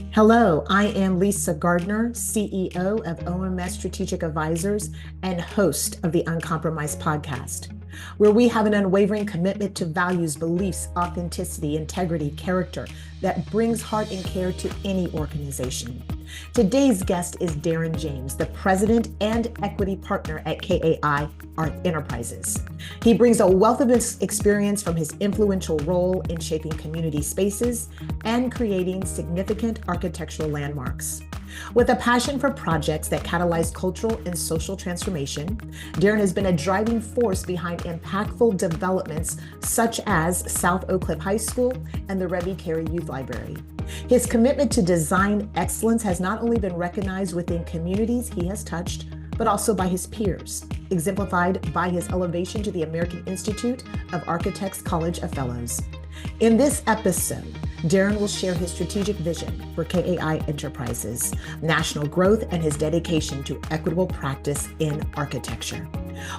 Hello, I am Lisa Gardner, CEO of OMS Strategic Advisors and host of the Uncompromised podcast, where we have an unwavering commitment to values, beliefs, authenticity, integrity, character that brings heart and care to any organization. Today's guest is Darren James, the president and equity partner at KAI Art Enterprises. He brings a wealth of experience from his influential role in shaping community spaces and creating significant architectural landmarks. With a passion for projects that catalyze cultural and social transformation, Darren has been a driving force behind impactful developments such as South Oak Cliff High School and the Rebbe Carey Youth Library. His commitment to design excellence has not only been recognized within communities he has touched, but also by his peers, exemplified by his elevation to the American Institute of Architects College of Fellows. In this episode, Darren will share his strategic vision for KAI Enterprises, national growth, and his dedication to equitable practice in architecture.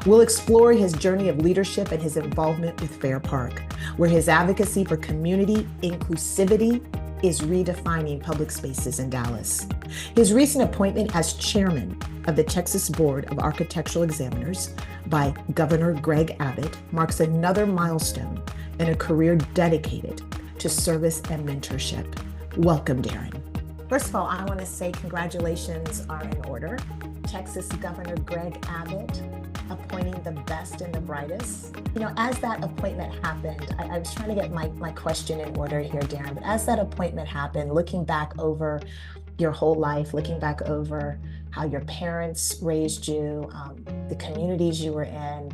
We'll explore his journey of leadership and his involvement with Fair Park, where his advocacy for community inclusivity is redefining public spaces in Dallas. His recent appointment as chairman of the Texas Board of Architectural Examiners by Governor Greg Abbott marks another milestone in a career dedicated to service and mentorship. Welcome, Darren. First of all, I want to say congratulations are in order. Texas Governor Greg Abbott appointing the best and the brightest. As that appointment happened, I was trying to get my question in order here, Darren, but as that appointment happened, looking back over your whole life, looking back over how your parents raised you, the communities you were in,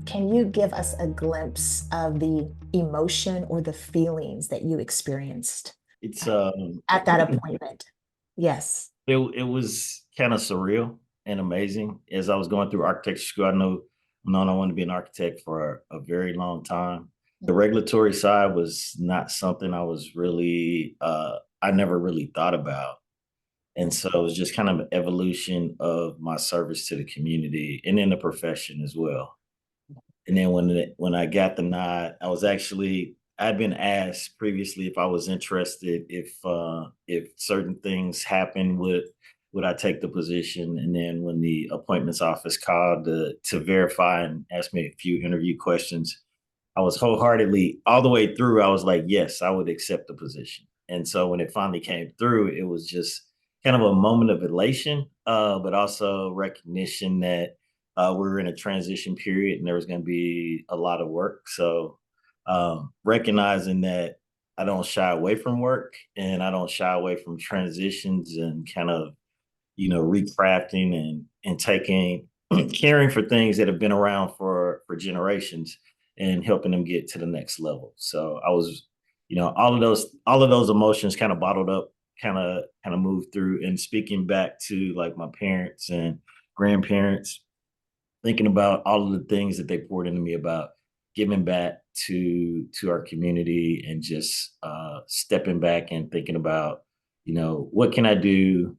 can you give us a glimpse of the emotion or the feelings that you experienced It's at that appointment? Yes. it was kind of surreal and amazing. As I was going through architecture school, I wanted to be an architect for a very long time. The regulatory side was not something I never really thought about. And so it was just kind of an evolution of my service to the community and in the profession as well. And then when I got the nod, I'd been asked previously if I was interested, if certain things happened, would I take the position? And then when the appointments office called to verify and ask me a few interview questions, I was wholeheartedly all the way through. I was like, yes, I would accept the position. And so when it finally came through, it was just kind of a moment of elation, but also recognition that we were in a transition period and there was going to be a lot of work. So recognizing that I don't shy away from work and I don't shy away from transitions and kind of, recrafting and taking, caring for things that have been around for generations and helping them get to the next level. So I was, all of those emotions kind of bottled up, kind of moved through, and speaking back to like my parents and grandparents, thinking about all of the things that they poured into me about giving back to our community and just stepping back and thinking about, what can I do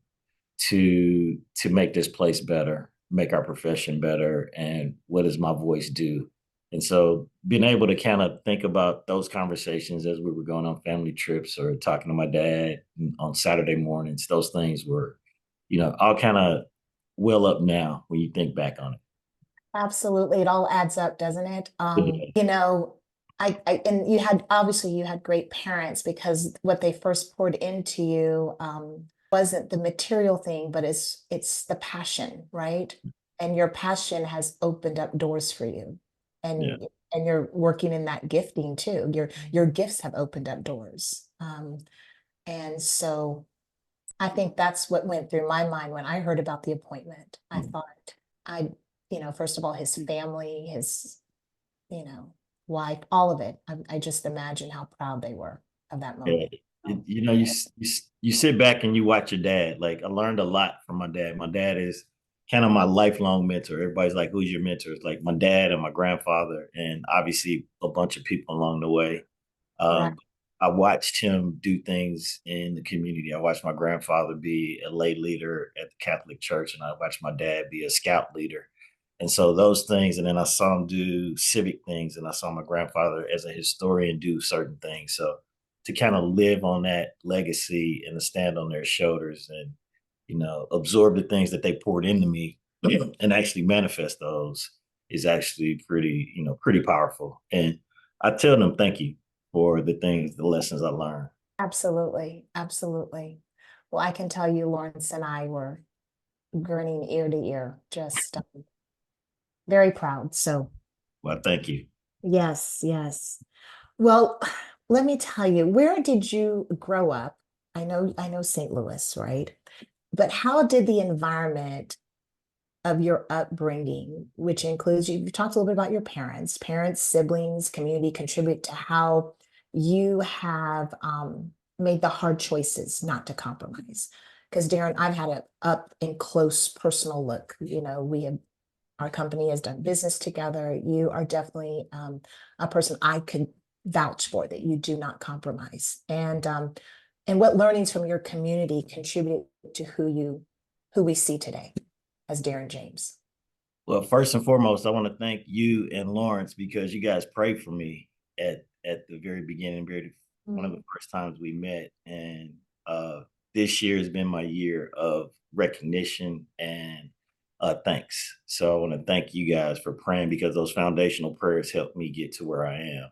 to make this place better, make our profession better, and what does my voice do? And so being able to kind of think about those conversations as we were going on family trips or talking to my dad on Saturday mornings, those things were, all kind of well up now when you think back on it. Absolutely. It all adds up, doesn't it? Yeah. And you had great parents because what they first poured into you wasn't the material thing, but it's the passion, right? And your passion has opened up doors for you. Yeah. And you're working in that gifting too. Your gifts have opened up doors. And so I think that's what went through my mind when I heard about the appointment. I thought I first of all, his family, his, wife, all of it. I just imagine how proud they were of that Yeah. moment. You sit back and you watch your dad. Like I learned a lot from my dad. My dad is kind of my lifelong mentor. Everybody's like, "Who's your mentor?" It's like my dad and my grandfather, and obviously a bunch of people along the way. Right. Um, I watched him do things in the community. I watched my grandfather be a lay leader at the Catholic Church, and I watched my dad be a scout leader. And so those things, and then I saw him do civic things, and I saw my grandfather as a historian do certain things. So to kind of live on that legacy and to stand on their shoulders and, absorb the things that they poured into me and actually manifest those is actually pretty powerful. And I tell them thank you for the lessons I learned. Absolutely. Absolutely. Well, I can tell you, Lawrence and I were grinning ear to ear, just very proud. So, Well, thank you. yes, yes. Well, let me tell you, where did you grow up? I know St. Louis, right? But how did the environment of your upbringing, which includes you talked a little bit about your parents, siblings, community, contribute to how you have made the hard choices not to compromise? Because Darren, I've had a up and close personal look. We have our company has done business together. You are definitely a person I could vouch for that you do not compromise. And what learnings from your community contributed to who we see today as Darren James? Well, first and foremost, I want to thank you and Lawrence because you guys prayed for me at the very beginning, one of the first times we met. And this year has been my year of recognition and thanks. So I want to thank you guys for praying because those foundational prayers helped me get to where I am.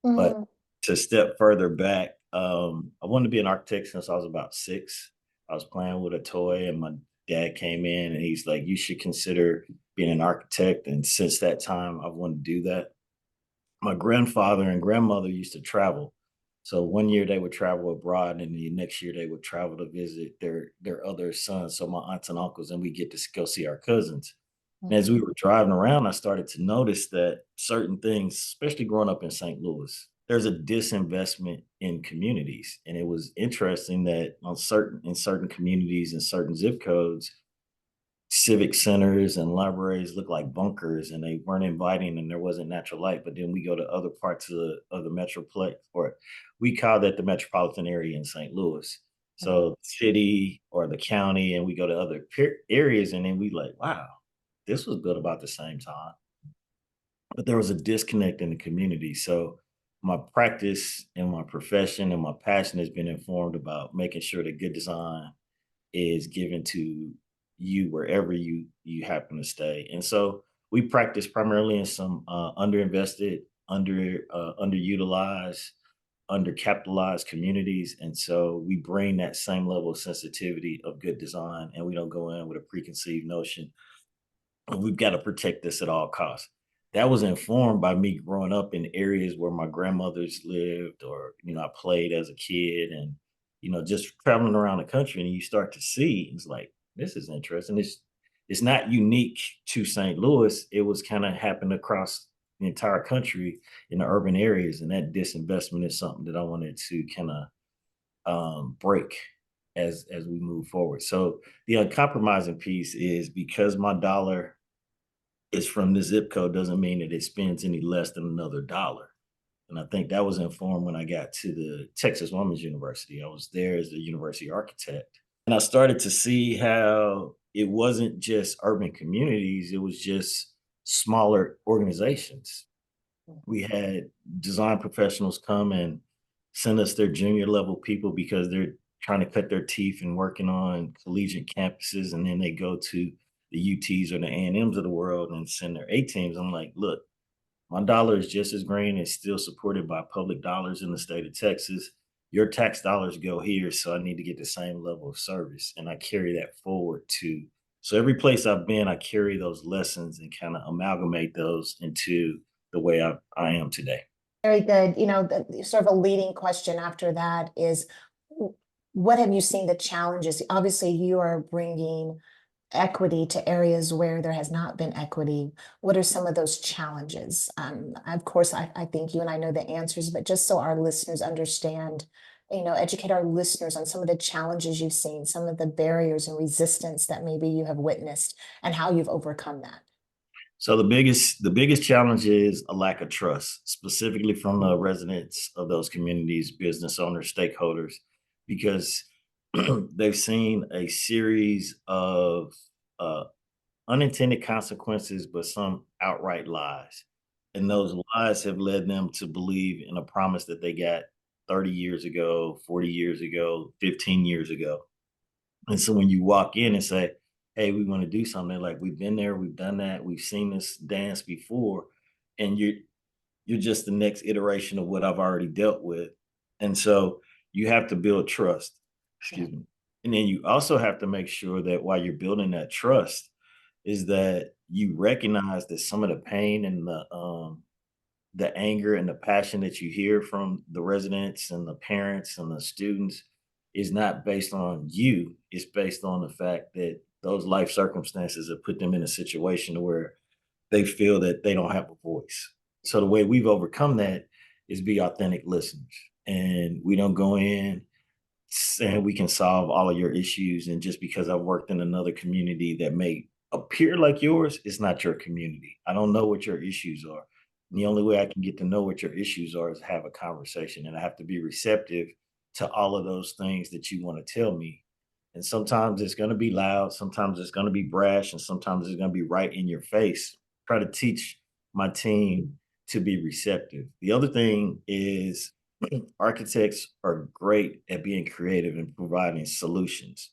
But Mm, to step further back, I wanted to be an architect since I was about 6. I was playing with a toy, and my dad came in and he's like, "You should consider being an architect." And since that time, I've wanted to do that. My grandfather and grandmother used to travel. So one year they would travel abroad, and the next year they would travel to visit their other sons. So my aunts and uncles, and we get to go see our cousins. And as we were driving around, I started to notice that certain things, especially growing up in St. Louis, there's a disinvestment in communities. And it was interesting that in certain communities and certain zip codes, civic centers and libraries look like bunkers and they weren't inviting and there wasn't natural light. But then we go to other parts of the metroplex, or we call that the metropolitan area in St. Louis. So the city or the county, and we go to other areas and then we like, wow, this was built about the same time. But there was a disconnect in the community. So my practice and my profession and my passion has been informed about making sure that good design is given to you wherever you happen to stay. And so we practice primarily in some underinvested, underutilized, undercapitalized communities. And so we bring that same level of sensitivity of good design, and we don't go in with a preconceived notion we've got to protect this at all costs. That was informed by me growing up in areas where my grandmothers lived, or, I played as a kid and, just traveling around the country and you start to see, it's like, this is interesting. It's not unique to St. Louis. It was kind of happened across the entire country in the urban areas. And that disinvestment is something that I wanted to kind of break as we move forward. So the uncompromising piece is because my dollar is from the zip code doesn't mean that it spends any less than another dollar. And I think that was informed when I got to the Texas Women's University. I was there as a university architect. And I started to see how it wasn't just urban communities, it was just smaller organizations. We had design professionals come and send us their junior level people because they're trying to cut their teeth and working on collegiate campuses, and then they go to the UTs or the A&Ms of the world and send their A teams. I'm like, look, my dollar is just as green and still supported by public dollars in the state of Texas. Your tax dollars go here, so I need to get the same level of service. And I carry that forward too. So every place I've been, I carry those lessons and kind of amalgamate those into the way I am today. very good. Sort of a leading question after that is, what have you seen the challenges? Obviously, you are bringing equity to areas where there has not been equity. What are some of those challenges? Of course, I think you and I know the answers, but just so our listeners understand, educate our listeners on some of the challenges you've seen, some of the barriers and resistance that maybe you have witnessed, and how you've overcome that. So the biggest challenge is a lack of trust, specifically from the residents of those communities, business owners, stakeholders, because they've seen a series of uh, unintended consequences, but some outright lies. And those lies have led them to believe in a promise that they got 30 years ago, 40 years ago, 15 years ago. And so when you walk in and say, hey, we want to do something, like we've been there, we've done that, we've seen this dance before, and you're just the next iteration of what I've already dealt with. And so you have to build trust. Yeah. Excuse me. And then you also have to make sure that while you're building that trust, is that you recognize that some of the pain and the anger and the passion that you hear from the residents and the parents and the students is not based on you. It's based on the fact that those life circumstances have put them in a situation where they feel that they don't have a voice. So the way we've overcome that is be authentic listeners. And we don't go in saying we can solve all of your issues. And just because I've worked in another community that may appear like yours, it's not your community. I don't know what your issues are. And the only way I can get to know what your issues are is have a conversation. And I have to be receptive to all of those things that you want to tell me. And sometimes it's going to be loud, sometimes it's going to be brash, and sometimes it's going to be right in your face. Try to teach my team to be receptive. The other thing is architects are great at being creative and providing solutions.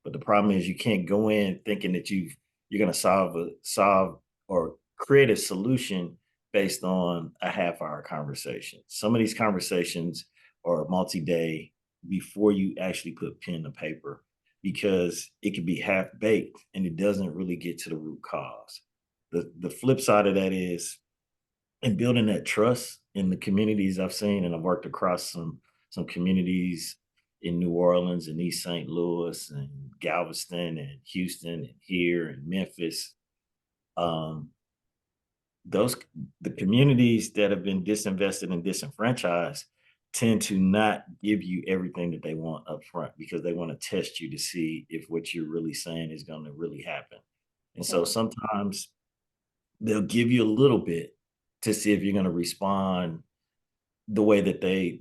But the problem is you can't go in thinking that you're going to solve or create a solution based on a half hour conversation. Some of these conversations are multi-day before you actually put pen to paper, because it can be half baked and it doesn't really get to the root cause. The flip side of that is, and building that trust in the communities I've seen, and I've worked across some communities in New Orleans and East St. Louis and Galveston and Houston and here and Memphis. Um, those the communities that have been disinvested and disenfranchised tend to not give you everything that they want up front, because they want to test you to see if what you're really saying is going to really happen. And Yeah. so sometimes they'll give you a little bit to see if you're going to respond the way that they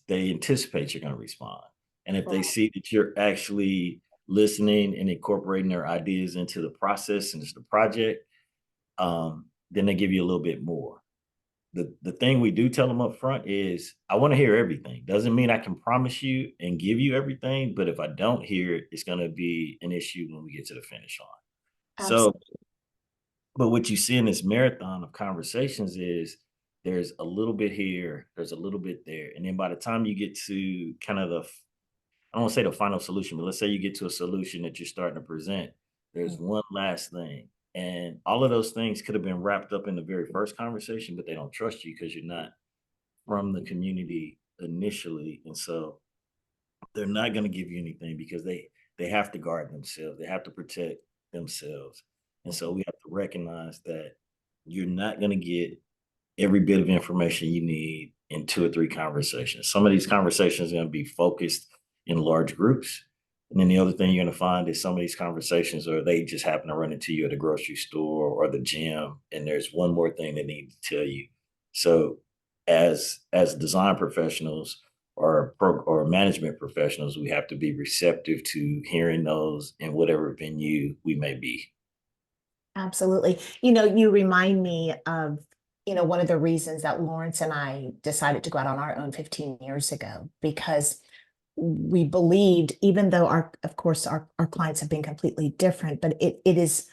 anticipate you're going to respond. And if they Right. see that you're actually listening and incorporating their ideas into the process and into the project, then they give you a little bit more. The thing we do tell them up front is, I want to hear everything. Doesn't mean I can promise you and give you everything, but if I don't hear it, it's going to be an issue when we get to the finish line. So, Absolutely. but what you see in this marathon of conversations is there's a little bit here, there's a little bit there. And then by the time you get to kind of I don't want to say the final solution, but let's say you get to a solution that you're starting to present, there's one last thing. And all of those things could have been wrapped up in the very first conversation, but they don't trust you because you're not from the community initially. And so they're not going to give you anything because they have to guard themselves. They have to protect themselves. And so we have to recognize that you're not going to get every bit of information you need in two or three conversations. Some of these conversations are going to be focused in large groups. And then the other thing you're going to find is some of these conversations, or they just happen to run into you at a grocery store or the gym, and there's one more thing they need to tell you. So as design professionals or management professionals, we have to be receptive to hearing those in whatever venue we may be. Absolutely. You remind me of, one of the reasons that Lawrence and I decided to go out on our own 15 years ago, because we believed, even though of course, our clients have been completely different, but it is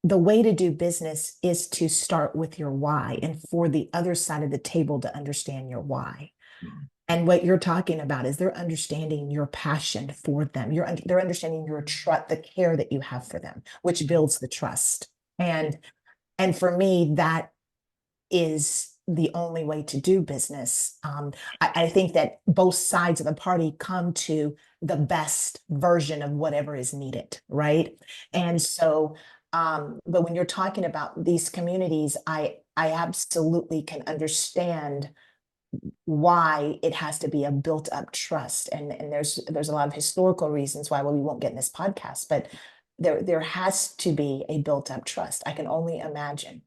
the way to do business is to start with your why, and for the other side of the table to understand your why. Mhm. And what you're talking about is they're understanding your passion for them. They're understanding your trust, the care that you have for them, which builds the trust. And for me, that is the only way to do business. I think that both sides of the party come to the best version of whatever is needed, right? And so, but when you're talking about these communities, I absolutely can understand why it has to be a built up trust. And there's a lot of historical reasons why, well, we won't get in this podcast, but there has to be a built up trust. I can only imagine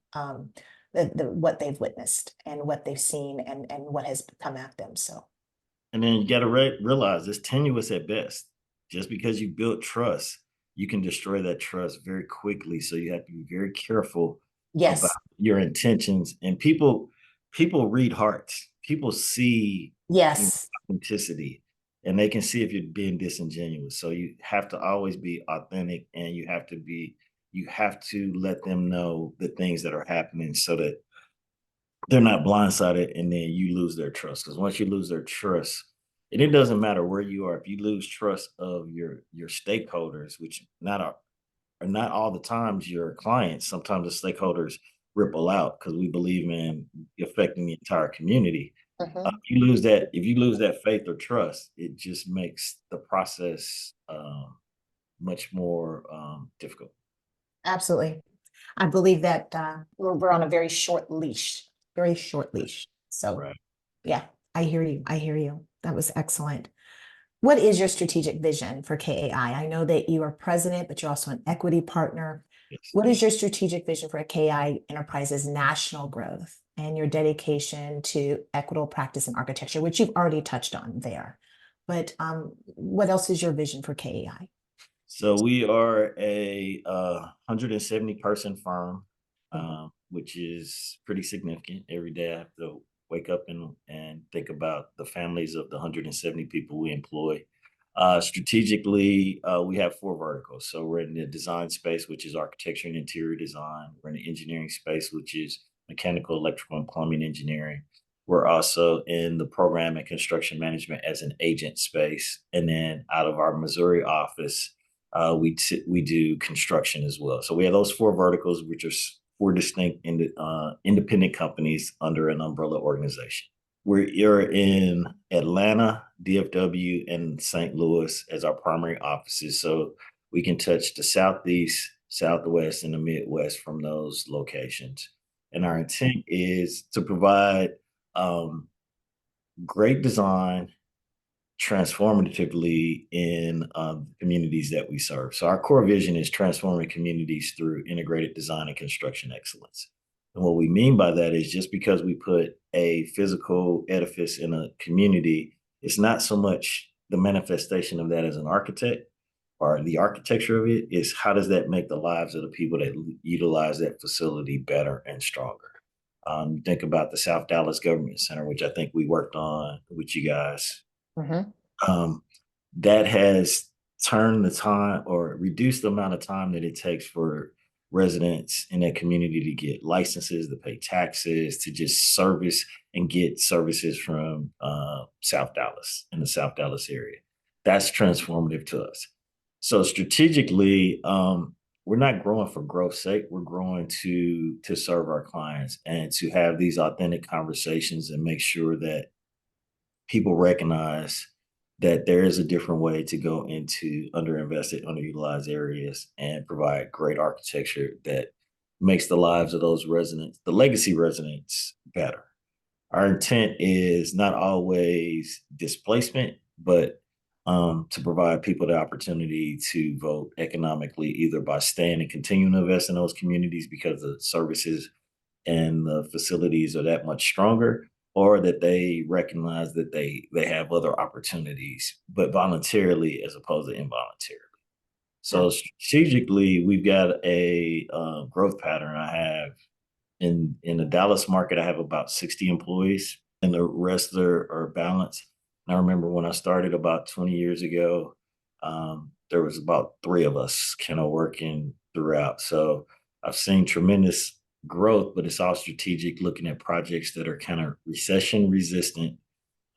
what they've witnessed and what they've seen, and what has come at them. So And then you got to realize it's tenuous at best. Just because you build trust, you can destroy that trust very quickly. So you have to be very careful about yes. your intentions. And people read hearts. people see Yes. authenticity, and they can see if you're being disingenuous. So you have to always be authentic, and you have to let them know the things that are happening so that they're not blindsided and then you lose their trust. Because once you lose their trust, and it doesn't matter where you are, if you lose trust of your stakeholders, which are not all the times your clients, sometimes the stakeholders ripple out because we believe in affecting the entire community. Mhm. If you lose that faith or trust, it just makes the process much more difficult. Absolutely. I believe that we're on a very short leash, very short leash. So, Right. yeah, I hear you. I hear you. That was excellent. What is your strategic vision for KAI? I know that you are president, but you're also an equity partner. Yes. What is your strategic vision for KAI Enterprises' national growth and your dedication to equitable practice and architecture, which you've already touched on there? But what else is your vision for KAI? So we are a 170 person firm, which is pretty significant. Every day I have to wake up and think about the families of the 170 people we employ. Strategically, we have four verticals. So we're in the design space, which is architecture and interior design. We're in the engineering space, which is mechanical, electrical, and plumbing engineering. We're also in the program and construction management as an agent space. And then out of our Missouri office, we do construction as well. So we have those four verticals, which are four distinct independent companies under an umbrella organization. You're in Atlanta, DFW, and St. Louis as our primary offices. So we can touch the Southeast, Southwest, and the Midwest from those locations. And our intent is to provide um, great design transformatively in communities that we serve. So our core vision is transforming communities through integrated design and construction excellence. And what we mean by that is just because we put a physical edifice in a community, it's not so much the manifestation of that as an architect or the architecture of it, is how does that make the lives of the people that utilize that facility better and stronger. Think about the South Dallas Government Center, which I think we worked on with you guys. Mhm. um, that has turned the time or reduced the amount of time that it takes for residents in that community to get licenses, to pay taxes, to just service and get services from South Dallas in the South Dallas area. That's transformative to us. So strategically, we're not growing for growth's sake. We're growing to serve our clients and to have these authentic conversations and make sure that people recognize that there is a different way to go into underinvested, underutilized areas and provide great architecture that makes the lives of those residents, the legacy residents, better. Our intent is not always displacement, but to provide people the opportunity to vote economically, either by staying and continuing to invest in those communities because the services and the facilities are that much stronger, or that they recognize that they have other opportunities, but voluntarily as opposed to involuntarily. Yeah. So strategically, we've got a growth pattern. I have in the Dallas market, I have about 60 employees, and the rest are balanced. And I remember when I started about 20 years ago, there was about three of us kind of working throughout. So I've seen tremendous growth, but it's all strategic, looking at projects that are kind of recession resistant,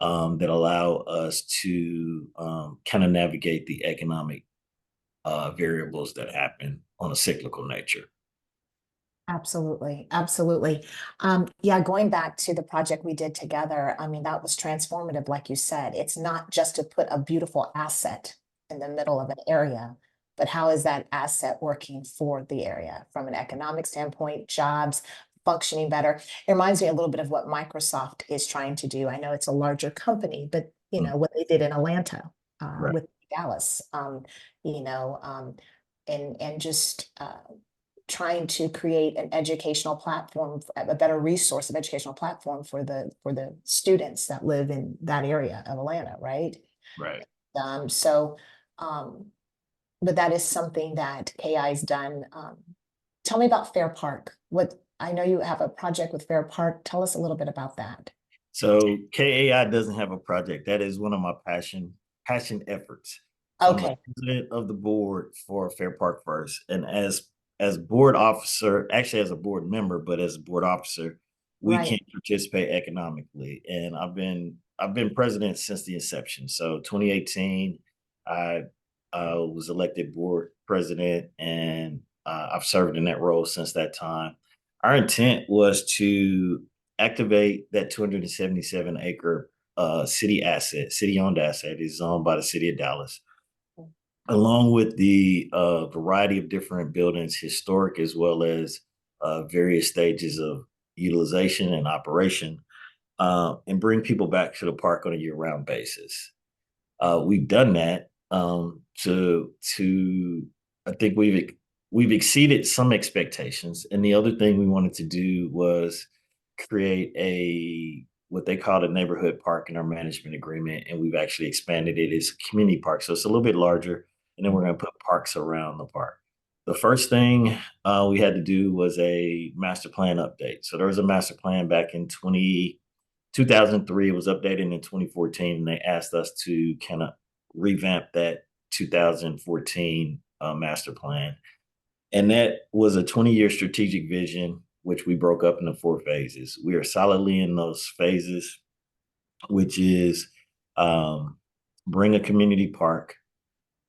that allow us to kind of navigate the economic variables that happen on a cyclical nature. Absolutely. Absolutely. Yeah, going back to the project we did together, I mean, that was transformative, like you said. It's not just to put a beautiful asset in the middle of an area, but how is that asset working for the area from an economic standpoint, jobs functioning better? It reminds me a little bit of what Microsoft is trying to do. I know it's a larger company, but you Mm. know what they did in Atlanta Right, with Dallas, you know, and just trying to create an educational platform, a better resource of educational platform for the students that live in that area of Atlanta, right? right. So, um, but that is something that KI's done. Tell me about Fair Park. What I know you have a project with Fair Park. Tell us a little bit about that. So KAI doesn't have a project. That is one of my passion efforts. So I'm the Okay. president of the board for Fair Park First, and as board officer, actually as a board member, but as a board officer, we Right. can't participate economically. And I've been president since the inception. So 2018, I was elected board president, and I've served in that role since that time. Our intent was to activate that 277-acre city owned asset is owned by the city of Dallas, along with the variety of different buildings, historic as well as various stages of utilization and operation, and bring people back to the park on a year-round basis. We've done that to I think we've exceeded some expectations. And the other thing we wanted to do was create a what they call a neighborhood park in our management agreement, and we've actually expanded it as a community park. So it's a little bit larger, and then we're going to put parks around the park. The first thing we had to do was a master plan update. So there was a master plan back in 2003. It was updated in 2014, and they asked us to kind of revamp that 2014 master plan. And that was a 20-year strategic vision, which we broke up into 4 phases. We are solidly in those phases, which is um, bring a community park.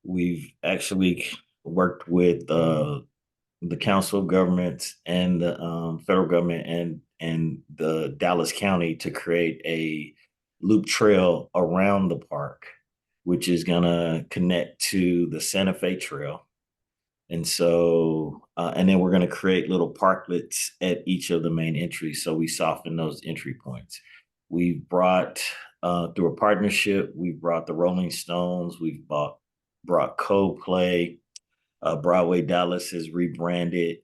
We've actually worked with the council of governments and the federal government and the Dallas County to create a loop trail around the park, which is gonna connect to the Santa Fe Trail. And so, and then we're going to create little parklets at each of the main entries. So we soften those entry points. We've brought, through a partnership, we've brought the Rolling Stones, brought Coldplay, Broadway Dallas is rebranded.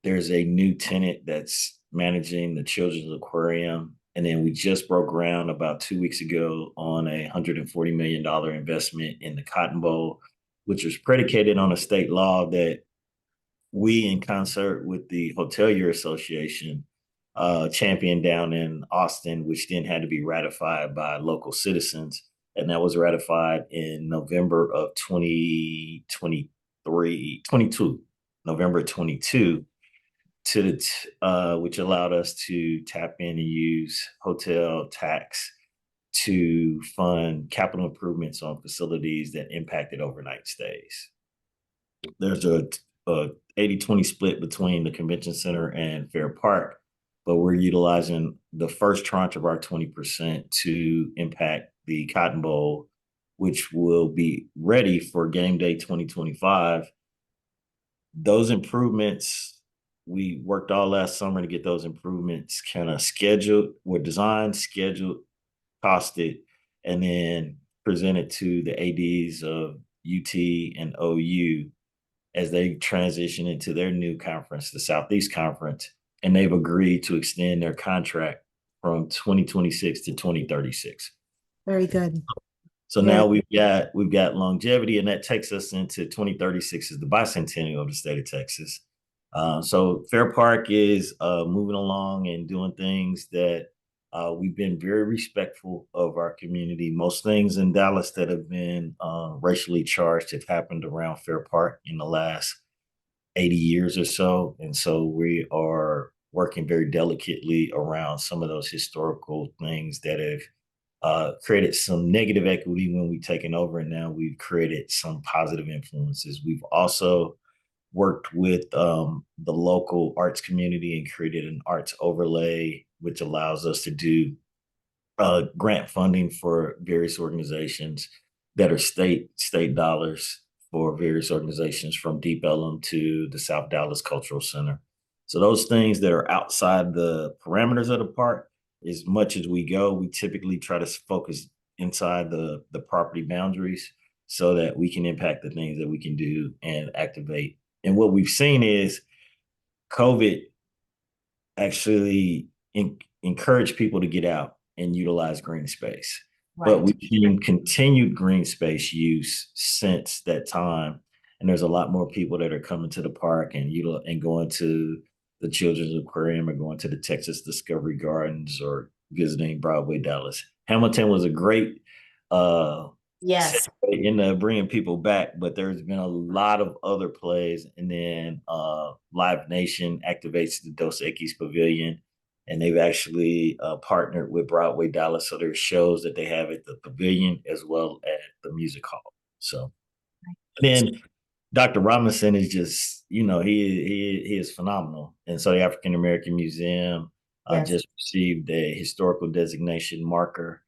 There's a new tenant that's managing the Children's Aquarium. And then we just broke ground about 2 weeks ago on a $140 million investment in the Cotton Bowl, which was predicated on a state law that we, in concert with the Hotelier Association, championed down in Austin, which then had to be ratified by local citizens. And that was ratified in November of 2023, 22, November 22, which allowed us to tap in and use hotel tax to fund capital improvements on facilities that impacted overnight stays. There's a 80-20 split between the convention center and Fair Park, but we're utilizing the first tranche of our 20% to impact the Cotton Bowl, which will be ready for game day 2025. Those improvements, we worked all last summer to get those improvements kind of scheduled, were designed, scheduled, costed, and then presented to the ADs of UT and OU as they transition into their new conference, the Southeast Conference, and they've agreed to extend their contract from 2026 to 2036. Very good. So Very now we've got longevity, and that takes us into 2036 is the bicentennial of the state of Texas. So Fair Park is moving along and doing things that we've been very respectful of our community. Most things in Dallas that have been racially charged have happened around Fair Park in the last 80 years or so. And so we are working very delicately around some of those historical things that have created some negative equity when we've taken over. And now we've created some positive influences. We've also worked with the local arts community and created an arts overlay, which allows us to do grant funding for various organizations that are state dollars for various organizations, from Deep Ellum to the South Dallas Cultural Center. So those things that are outside the parameters of the park, as much as we go, we typically try to focus inside the property boundaries so that we can impact the things that we can do and activate. And what we've seen is COVID actually encourage people to get out and utilize green space. But right. we've seen continued green space use since that time. And there's a lot more people that are coming to the park and going to the Children's Aquarium or going to the Texas Discovery Gardens or visiting Broadway Dallas. Hamilton was a great uh Yes. segue into bringing people back, but there's been a lot of other plays, and then Live Nation activates the Dos Equis Pavilion, and they've actually partnered with Broadway Dallas, so there's shows that they have at the pavilion as well as the music hall. So then Dr. Robinson is just, he is phenomenal. And so the African American Museum Yes. just received a historical designation marker.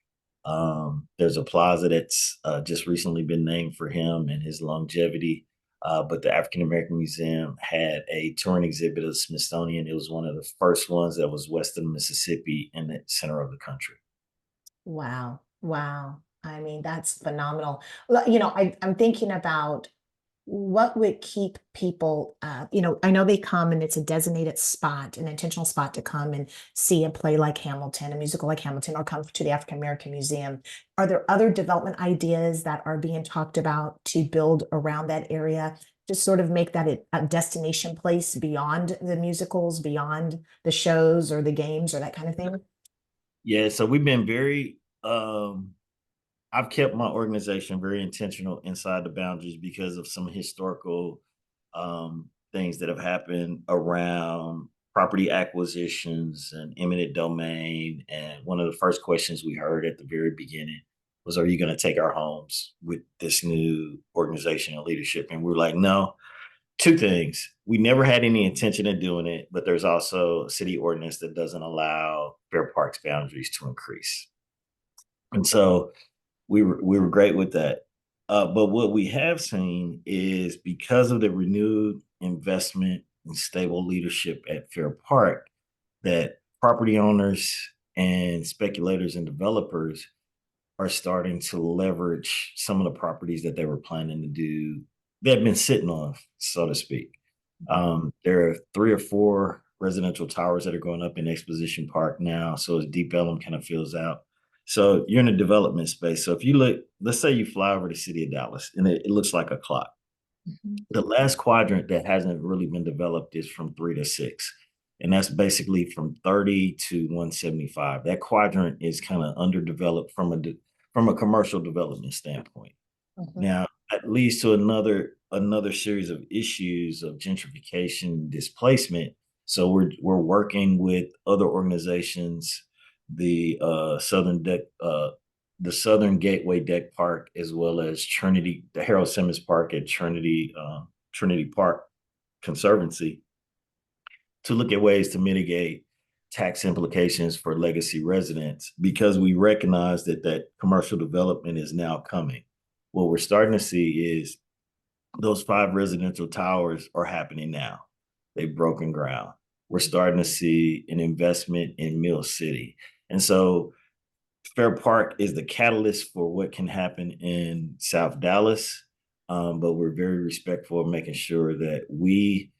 There's a plaza that's just recently been named for him and his longevity. But the African American Museum had a touring exhibit of the Smithsonian. It was one of the first ones that was west of Mississippi in the center of the country. Wow. Wow. I mean, that's phenomenal. I'm thinking about what would keep people, I know they come and it's a designated spot, an intentional spot to come and see a play like Hamilton, a musical like Hamilton, or come to the African American Museum. Are there other development ideas that are being talked about to build around that area, to sort of make that a destination place beyond the musicals, beyond the shows or the games or that kind of thing? Yeah, so we've been very I've kept my organization very intentional inside the boundaries because of some historical things that have happened around property acquisitions and eminent domain. And one of the first questions we heard at the very beginning was, "Are you going to take our homes with this new organization and leadership?" And we're like, "No." Two things: we never had any intention of doing it, but there's also a city ordinance that doesn't allow Fair Park's boundaries to increase. And so we were great with that. But what we have seen is, because of the renewed investment and stable leadership at Fair Park, that property owners and speculators and developers are starting to leverage some of the properties that they were planning to do, they've been sitting on, so to speak. There are 3 or 4 residential towers that are going up in Exposition Park now. So as Deep Ellum kind of fills out. So you're in a development space. So if you look, let's say you fly over the city of Dallas and it looks like a clock. Mhm. The last quadrant that hasn't really been developed is from 3 to 6. And that's basically from 30 to 175. That quadrant is kind of underdeveloped from a commercial development standpoint. Mhm. Now, that leads to another series of issues of gentrification, displacement. So we're working with other organizations, the the Southern Gateway Deck Park, as well as Trinity, the Harold Simmons Park at Trinity Park Conservancy, to look at ways to mitigate tax implications for legacy residents, because we recognize that commercial development is now coming. What we're starting to see is those 5 residential towers are happening now. They've broken ground. We're starting to see an investment in Mill City. And so Fair Park is the catalyst for what can happen in South Dallas. But we're very respectful of making sure that we,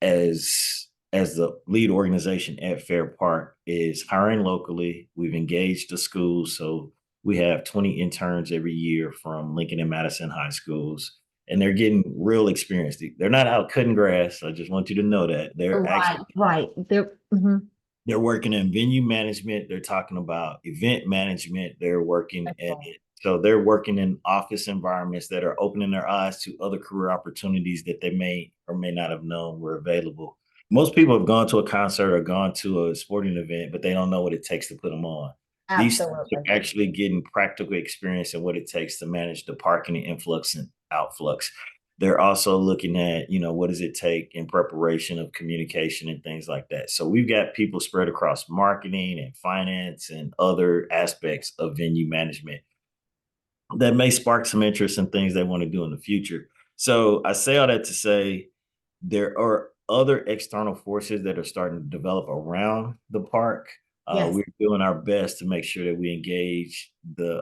as the lead organization at Fair Park, is hiring locally. We've engaged the schools, so we have 20 interns every year from Lincoln and Madison high schools, and they're getting real experience. They're not out cutting grass. I just want you to know that they're Right, actually right. they're working in venue management. They're talking about event management. They're working at Excellent. it. So they're working in office environments that are opening their eyes to other career opportunities that they may or may not have known were available. Most people have gone to a concert or gone to a sporting event, but they don't know what it takes to put them on. These students Absolutely. are actually getting practical experience in what it takes to manage the parking and influx and outflux. They're also looking at, what does it take in preparation of communication and things like that. So we've got people spread across marketing and finance and other aspects of venue management that may spark some interest in things they want to do in the future. So I say all that to say there are other external forces that are starting to develop around the park. Yes. We're doing our best to make sure that we engage the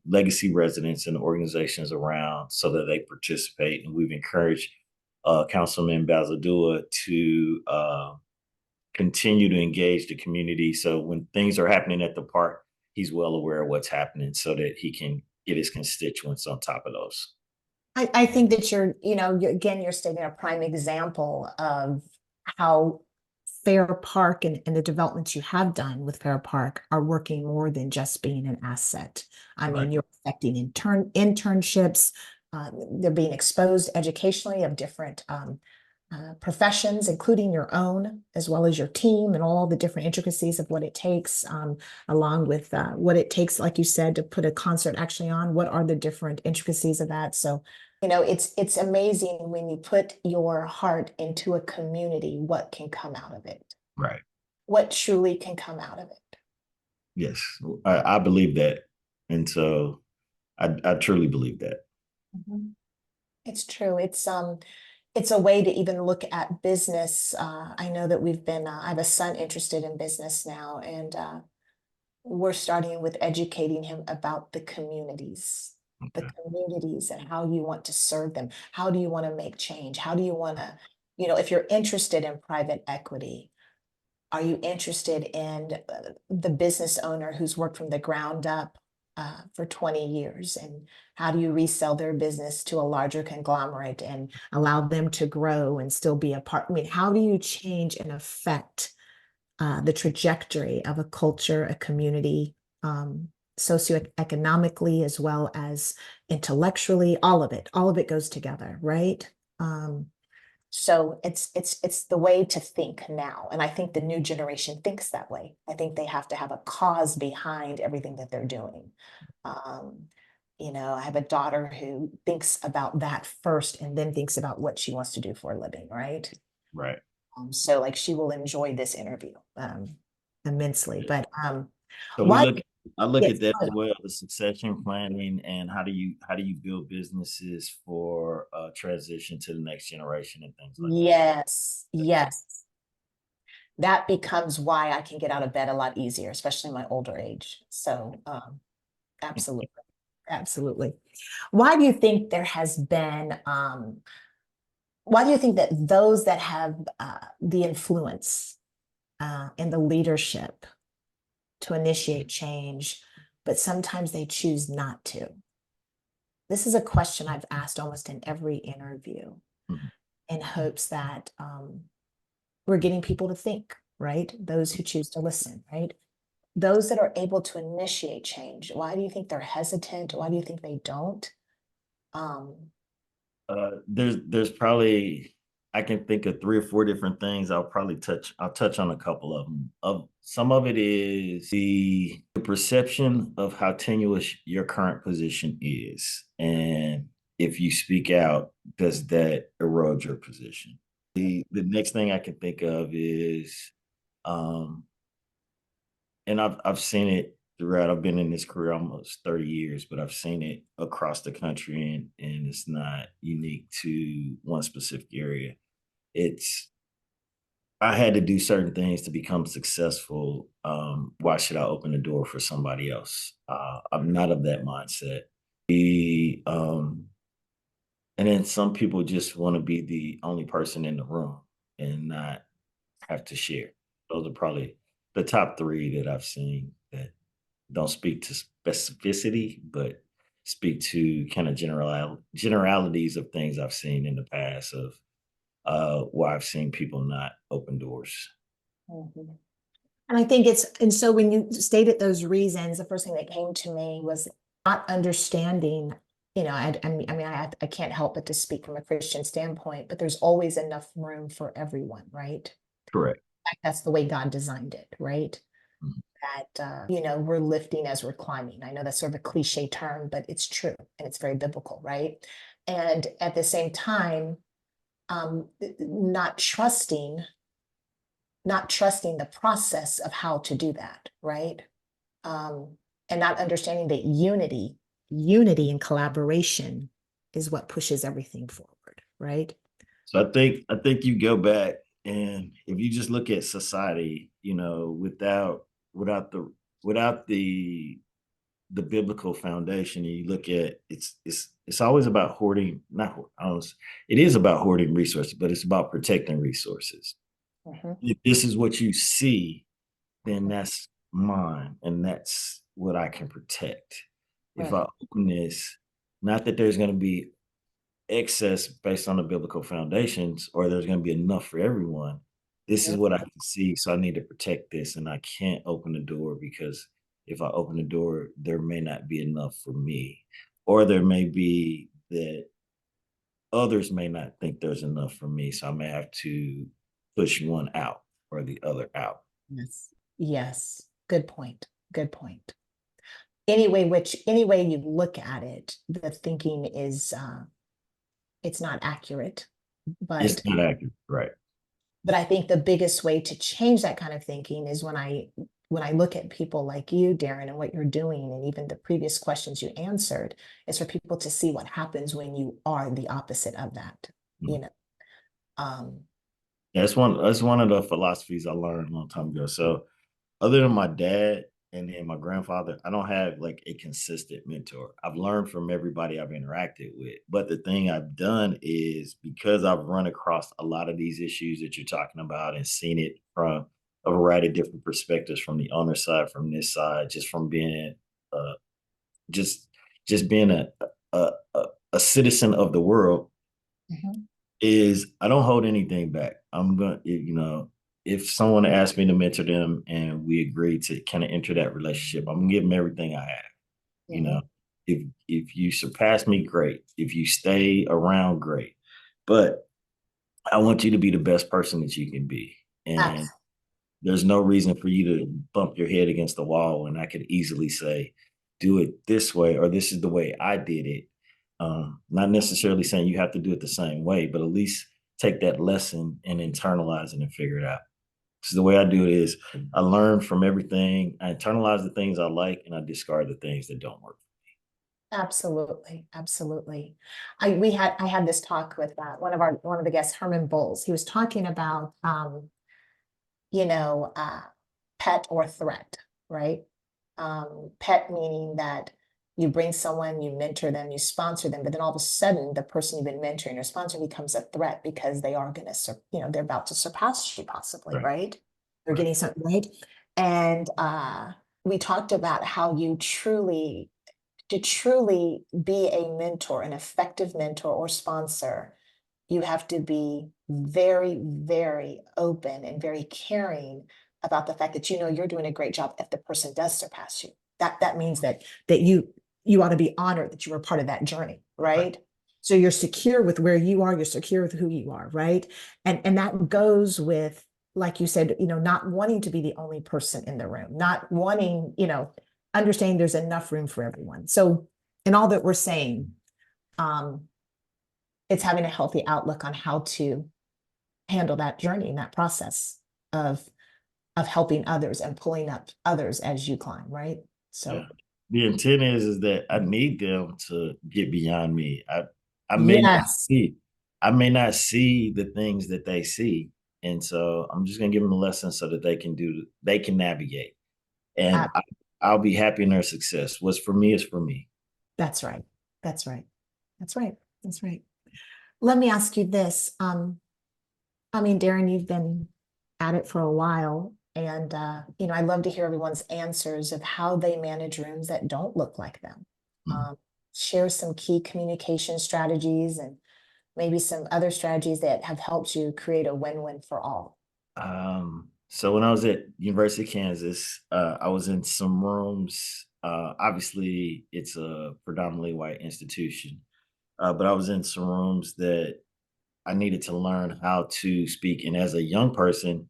legacy residents and organizations around so that they participate. And we've encouraged Councilman Bazadua to continue to engage the community. So when things are happening at the park, he's well aware of what's happening so that he can get his constituents on top of those. I think that again, you're stating a prime example of how Fair Park and the developments you have done with Fair Park are working more than just being an asset. I mean, Right. you're affecting internships. They're being exposed educationally of different professions, including your own, as well as your team and all the different intricacies of what it takes, along with what it takes, like you said, to put a concert actually on. What are the different intricacies of that? So, it's amazing when you put your heart into a community, what can come out of it, Right. what truly can come out of it. Yes. I believe that. And so I truly believe that. Mhm. It's true. It's a way to even look at business. I know that I have a son interested in business now, and we're starting with educating him about the Okay. communities and how you want to serve them. How do you want to make change? How do you want to, if you're interested in private equity, are you interested in the business owner who's worked from the ground up for 20 years? And how do you resell their business to a larger conglomerate and allow them to grow and still be a part? I mean, how do you change and affect the trajectory of a culture, a community, socioeconomically, as well as intellectually? All of it goes together, right? So it's the way to think now. And I think the new generation thinks that way. I think they have to have a cause behind everything that they're doing. Um, I have a daughter who thinks about that first and then thinks about what she wants to do for a living, right? Right. So like she will enjoy this interview immensely. But So why? I look Yes. at that as well, the succession planning and how do you build businesses for transition to the next generation and things like Yes. that. Yes. That becomes why I can get out of bed a lot easier, especially in my older age. So absolutely. Absolutely. Why do you think there has been, why do you think that those that have the influence and the leadership to initiate change, but sometimes they choose not to? This is a question I've asked almost in every interview Mhm. in hopes that we're getting people to think, right? Those who choose to listen, right? Those that are able to initiate change, why do you think they're hesitant? Why do you think they don't? Um, There's probably I can think of 3 or 4 different things. I'll touch on a couple of them. Of some of it is the perception of how tenuous your current position is, and if you speak out, does that erode your position? The next thing I can think of is, um, and I've seen it throughout. I've been in this career almost 30 years, but I've seen it across the country, and it's not unique to one specific area. It's I had to do certain things to become successful. Why should I open the door for somebody else? I'm not of that mindset. The and then some people just want to be the only person in the room and not have to share. Those are probably the top 3 that I've seen that don't speak to specificity, but speak to kind of generalities of things I've seen in the past of why I've seen people not open doors. mhm. And I think and so when you stated those reasons, the first thing that came to me was not understanding, I can't help but to speak from a Christian standpoint, but there's always enough room for everyone, right? Correct. That's the way God designed it, right? Mhm. That, we're lifting as we're climbing. I know that's sort of a cliche term, but it's true and it's very biblical, right? And at the same time, not trusting the process of how to do that, right? Um, and not understanding that unity and collaboration is what pushes everything forward, right? So I think you go back and if you just look at society, without the without the biblical foundation, and you look at it's always about hoarding, not it is about hoarding resources, but it's about protecting resources. Mhm. If this is what you see, then that's mine and that's what I can protect. If Right. I open this, not that there's going to be excess based on the biblical foundations or there's going to be enough for everyone, this is what I can see, so I need to protect this, and I can't open the door because if I open the door, there may not be enough for me, or there may be that others may not think there's enough for me, so I may have to push one out or the other out. Yes. Yes. Good point. Good point. Any way you look at it, the thinking is it's not accurate. It's But not accurate, right? I think the biggest way to change that kind of thinking is when I look at people like you, Darren, and what you're doing, and even the previous questions you answered, is for people to see what happens when you are the opposite of that. Mm. You know, um, Yeah, that's one of the philosophies I learned a long time ago. So other than my dad and then my grandfather, I don't have like a consistent mentor. I've learned from everybody I've interacted with. But the thing I've done is because I've run across a lot of these issues that you're talking about and seen it from a variety of different perspectives from the owner side, from this side, just from being uh just just being a, a, a citizen of the world, mhm, is I don't hold anything back. I'm going to, if someone asks me to mentor them and we agree to kind of enter that relationship, I'm gonna give them everything I have. You know, mhm. if you surpass me, great. If you stay around, great. But I want you to be the best person that you can be. And Abs- there's no reason for you to bump your head against the wall. And I could easily say, do it this way, or this is the way I did it. Not necessarily saying you have to do it the same way, but at least take that lesson and internalize it and figure it out. So the way I do it is I learn from everything. I internalize the things I like and I discard the things that don't work. Absolutely, absolutely. I had this talk with one of the guests, Herman Bowles. He was talking about you know, pet or threat, right? Pet meaning that you bring someone, you mentor them, you sponsor them, but then all of a sudden, the person you've been mentoring or sponsoring becomes a threat because they are going to, they're about to surpass you, possibly, Right. right? They're Right. getting something right. And we talked about how to truly be a mentor, an effective mentor or sponsor, you have to be very, very open and very caring about the fact that you're doing a great job if the person does surpass you. That means that you ought to be honored that you were part of that journey, Right. right? So you're secure with where you are, you're secure with who you are, right? And that goes with, like you said, not wanting to be the only person in the room, not wanting, understanding there's enough room for everyone. So in all that we're saying, um, it's having a healthy outlook on how to handle that journey and that process of helping others and pulling up others as you climb, right? Yeah. So The intent is that I need them to get beyond me. I may not yes, see I may not see the things that they see. And so I'm just gonna give them a lesson so that they can navigate. And uh, I'll be happy in their success. What's for me is for me. that's right. That's right. That's right. That's right. Let me ask you this. I mean, Darren, you've been at it for a while, and I love to hear everyone's answers of how they manage rooms that don't look like them. Mm. Um, Share some key communication strategies and maybe some other strategies that have helped you create a win-win for all. So when I was at University of Kansas, I was in some rooms. Obviously, it's a predominantly white institution, but I was in some rooms that I needed to learn how to speak. And as a young person,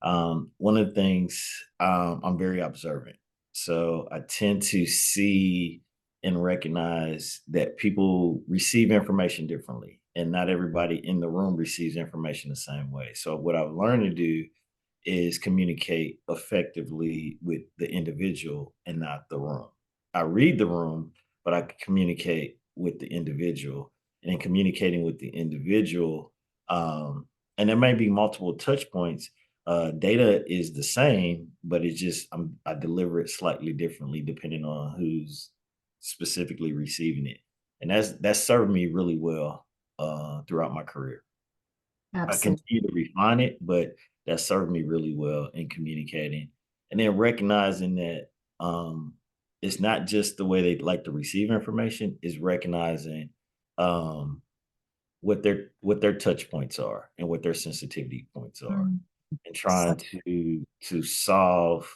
one of the things, I'm very observant. So I tend to see and recognize that people receive information differently, and not everybody in the room receives information the same way. So what I've learned to do is communicate effectively with the individual and not the room. I read the room, but I communicate with the individual. And in communicating with the individual, and there may be multiple touch points. Data is the same, but it's just I deliver it slightly differently depending on who's specifically receiving it, and that's served me really well throughout my career. I Absolutely. continue to refine it, but that served me really well in communicating. And then recognizing that it's not just the way they like to receive information, is recognizing um what their touch points are and what their sensitivity points are. and trying to solve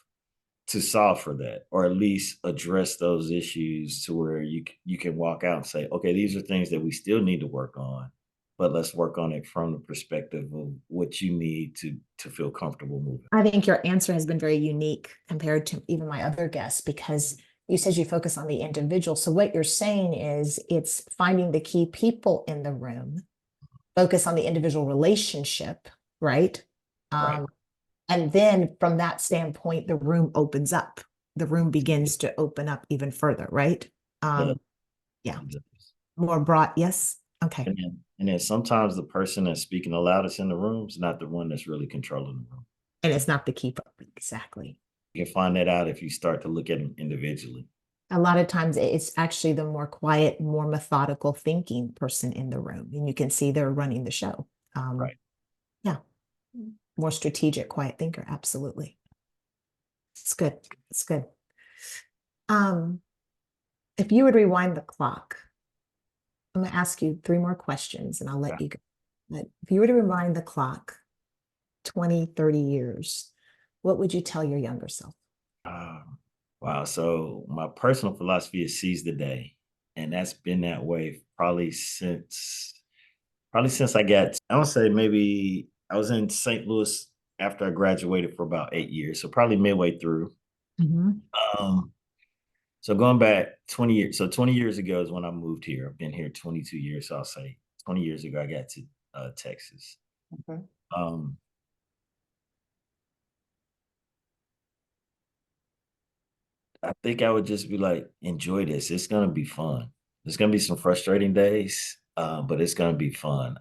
for that, or at least address those issues to where you can walk out and say, okay, these are things that we still need to work on, but let's work on it from the perspective of what you need to feel comfortable moving. I think your answer has been very unique compared to even my other guests because you said you focus on the individual. So what you're saying is it's finding the key people in the room, focus on the individual relationship, right? Right. And then from that standpoint, the room opens up. The room begins to open up even further, right? It Yeah, does. more broad. Yes. Okay. And then sometimes the person that's speaking the loudest in the room is not the one that's really controlling the room. And it's not the keeper. Exactly. You can find that out if you start to look at them individually. A lot of times it's actually the more quiet, more methodical thinking person in the room. And you can see they're running the show. Right. Yeah. More strategic, quiet thinker. Absolutely. It's good. It's good. Um, if you would rewind the clock, I'm going to ask you 3 more questions and I'll let you go. But if you were to rewind the clock 20, 30 years, what would you tell your younger self? Wow. So my personal philosophy is seize the day. And that's been that way probably since I don't say maybe I was in St. Louis after I graduated for about 8 years. So probably midway through. Mhm. Um, so going back 20 years. So 20 years ago is when I moved here. I've been here 22 years. So I'll say 20 years ago I got to Texas. Okay. Um, I think I would just be like, enjoy this. It's gonna be fun. There's gonna be some frustrating days, but it's gonna be fun.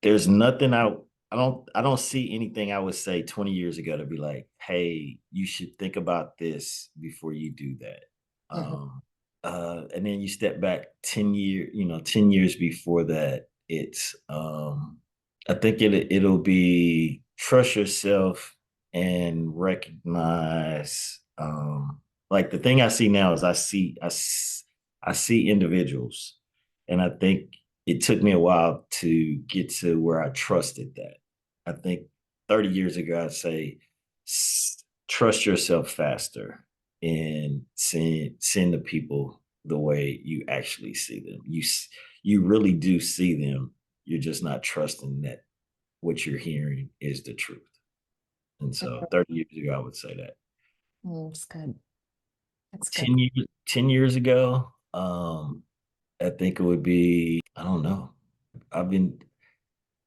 There's nothing I don't see anything I would say 20 years ago to be like, hey, you should think about this before you do that. Mhm. And then you step back 10 years before that, it's I think it'll be trust yourself and recognize like the thing I see now is I see individuals, and I think it took me a while to get to where I trusted that. I think 30 years ago, I'd say trust yourself faster in seeing the people the way you actually see them. You really do see them. You're just not trusting that what you're hearing is the truth. And so 30 years ago, I would say that. That's good. That's good. 10 years ago, I think it would be, I don't know. I've been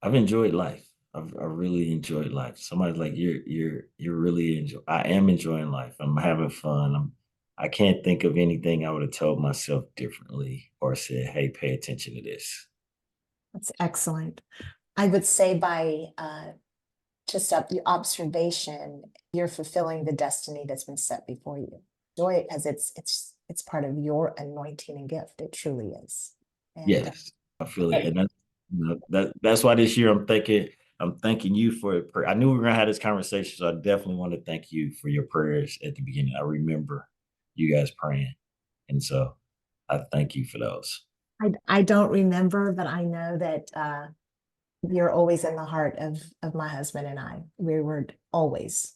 I've enjoyed life. I really enjoyed life. Somebody's like, you're really enjoy. I am enjoying life. I'm having fun. I can't think of anything I would have told myself differently or said, hey, pay attention to this. That's excellent. I would say by just up your observation, you're fulfilling the destiny that's been set before you. Enjoy it because it's part of your anointing and gift. It truly is. And Yes, I feel it, and that's why this year I'm thanking you for it. I knew we were gonna have this conversation, so I definitely want to thank you for your prayers at the beginning. I remember you guys praying, and so I thank you for those. I don't remember, but I know that you're always in the heart of my husband and I. We were always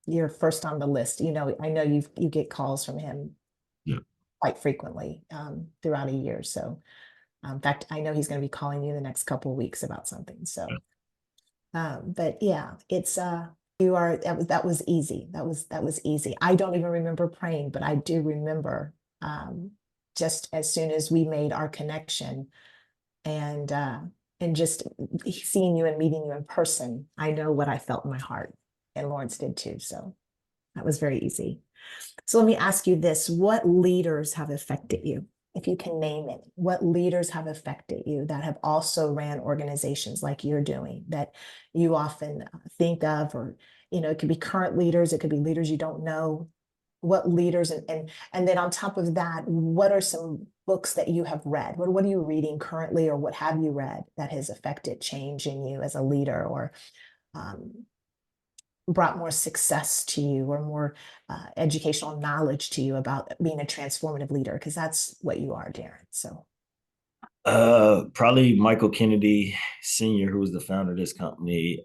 you're first on the list. You know, I know you get calls from him Yeah, quite frequently throughout a year. So in fact, I know he's going to be calling you the next couple of weeks about something. yeah. So but yeah, it's you are that was easy. That was easy. I don't even remember praying, but I do remember just as soon as we made our connection and just seeing you and meeting you in person, I know what I felt in my heart, and Lawrence did too. So that was very easy. So let me ask you this: what leaders have affected you? If you can name it, what leaders have affected you that have also ran organizations like you're doing that you often think of, or it could be current leaders, it could be leaders you don't know. What leaders and then on top of that, what are some books that you have read? What are you reading currently, or what have you read that has affected change in you as a leader, or um, brought more success to you, or more educational knowledge to you about being a transformative leader? Because that's what you are, Darren. So Probably Michael Kennedy Sr., who was the founder of this company.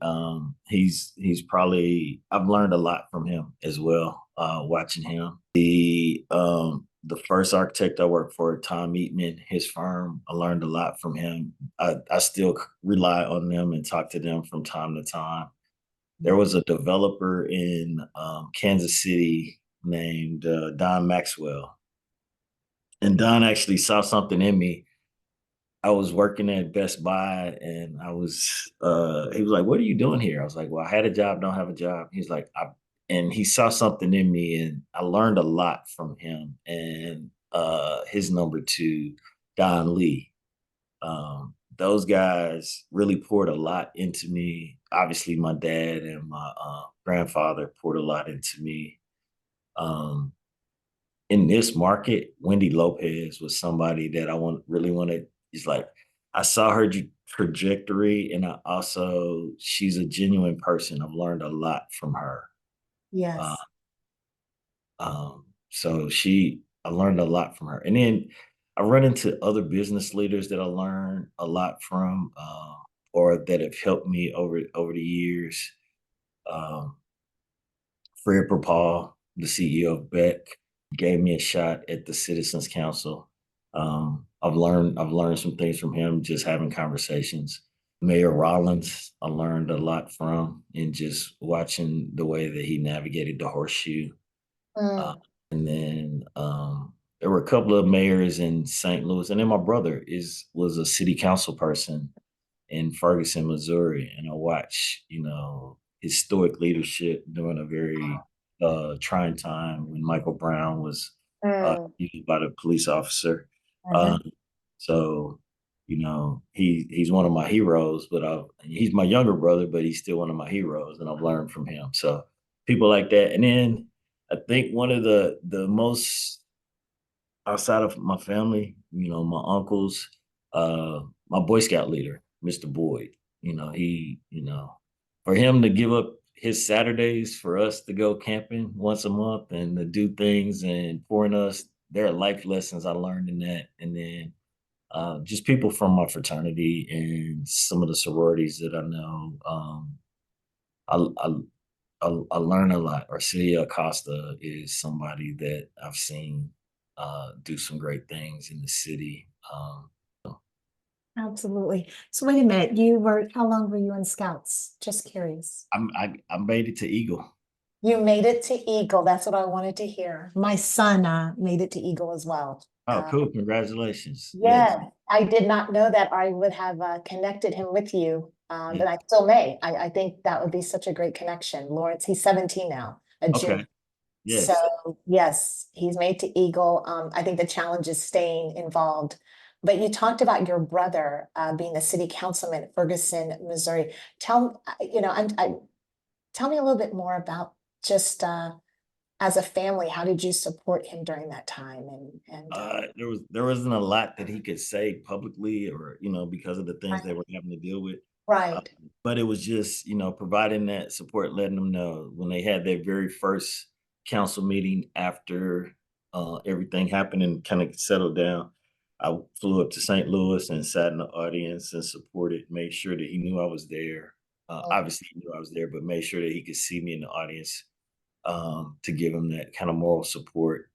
He's probably I've learned a lot from him as well. Watching him, the first architect I worked for, Tom Eatman, his firm, I learned a lot from him. I still rely on them and talk to them from time to time. There was a developer in Kansas City named Don Maxwell, and Don actually saw something in me. I was working at Best Buy and he was like, "What are you doing here?" I was like, "Well, I had a job, don't have a job." He's like, and he saw something in me and I learned a lot from him and his number two, Don Lee. Those guys really poured a lot into me. Obviously, my dad and my grandfather poured a lot into me. Um, in this market, Wendy Lopez was somebody that really wanted. Is like I saw her trajectory, and she's a genuine person. I've learned a lot from her. Uh, Yes. so I learned a lot from her, and then I run into other business leaders that I learned a lot from, or that have helped me over the years. Um, Fred Propal, the CEO of Beck, gave me a shot at the Citizens Council. I've learned some things from him just having conversations. Mayor Rollins, I learned a lot from in just watching the way that he navigated the horseshoe. Uh, Mm. and then there were a couple of mayors in St. Louis, and then my brother was a city council person in Ferguson, Missouri, and I watched, his stoic leadership during a very trying time when Michael Brown was Mm. used by the police officer. Mhm. Um, so, he's one of my heroes, but he's my younger brother, but he's still one of my heroes, and I've learned from him. So people like that, and then I think one of the most outside of my family, my uncles, my Boy Scout leader, Mr. Boyd, for him to give up his Saturdays for us to go camping once a month and to do things and pouring us, there are life lessons I learned in that. And then just people from my fraternity and some of the sororities that I know. I, I I learn a lot. Arcelia Acosta is somebody that I've seen do some great things in the city. Absolutely. So wait a minute, how long were you in Scouts? Just curious. I made it to Eagle. You made it to Eagle. That's what I wanted to hear. My son made it to Eagle as well. Oh, cool! Congratulations. Yes, Yeah, I did not know that I would have connected him with you, yeah. but I still may. I think that would be such a great connection. Lawrence, he's 17 now, a junior. Okay. So Yes. yes, he's made to Eagle. I think the challenge is staying involved. But you talked about your brother being the city councilman at Ferguson, Missouri. Tell me a little bit more about just as a family, how did you support him during that time? There wasn't a lot that he could say publicly, or because of the things they were having to deal with. Uh, Right. but it was just providing that support, letting them know when they had their very first council meeting after everything happened and kind of settled down. I flew up to St. Louis and sat in the audience and supported, made sure that he knew I was there. Obviously, he knew I was there, but made sure that he could see me in the audience, to give him that kind of moral support.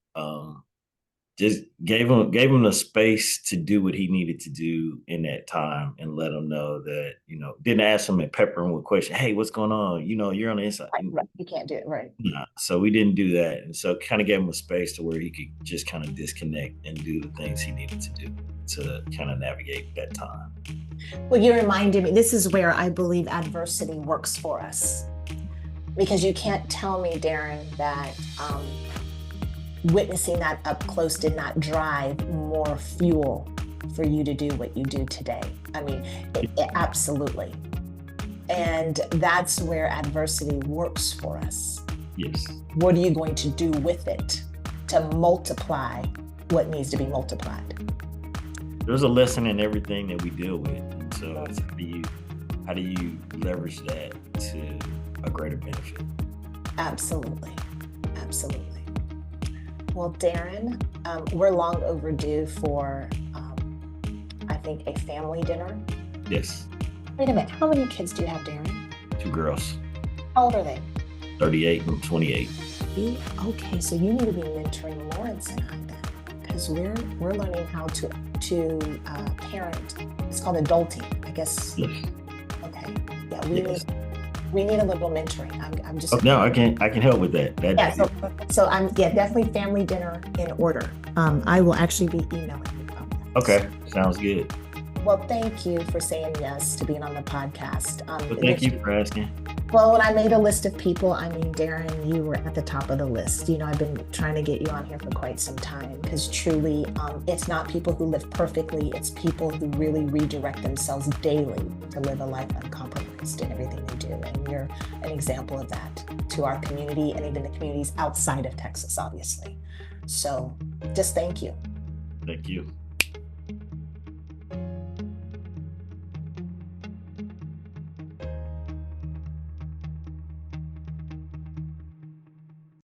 Just gave him the space to do what he needed to do in that time, and let him know that didn't ask him and pepper him with questions. Hey, what's going on? You're on the inside. Right, right. You can't do it, right. Nah, so we didn't do that, and so kind of gave him a space to where he could just kind of disconnect and do the things he needed to do to kind of navigate that time. Well, you reminded me, this is where I believe adversity works for us. Because you can't tell me, Darren, that witnessing that up close did not drive more fuel for you to do what you do today. I mean, absolutely. And that's where adversity works for us. Yes. What are you going to do with it to multiply what needs to be multiplied? There's a lesson in everything that we deal with, and so it's how do you leverage that to a greater benefit? Absolutely. Absolutely. Well, Darren, we're long overdue for, I think, think, a family dinner. Yes. Wait a minute. How many kids do you have, Darren? 2 girls. How old are they? 38 and 28. Okay, so you need to be mentoring Lawrence and I then, because we're learning how to parent. It's called adulting, I guess. Yes. Okay. Yeah, we need a little mentoring. I'm just. Oh, no, I can help with that. So I'm definitely family dinner in order. I will actually be emailing you about that. Okay, sounds good. Well, thank you for saying yes to being on the podcast. Well, thank you for asking. Well, when I made a list of people, I mean, Darren, you were at the top of the list. You know, I've been trying to get you on here for quite some time because truly, it's not people who live perfectly. It's people who really redirect themselves daily to live a life uncompromised in everything they do. And you're an example of that to our community and even the communities outside of Texas, obviously. So just thank you. Thank you.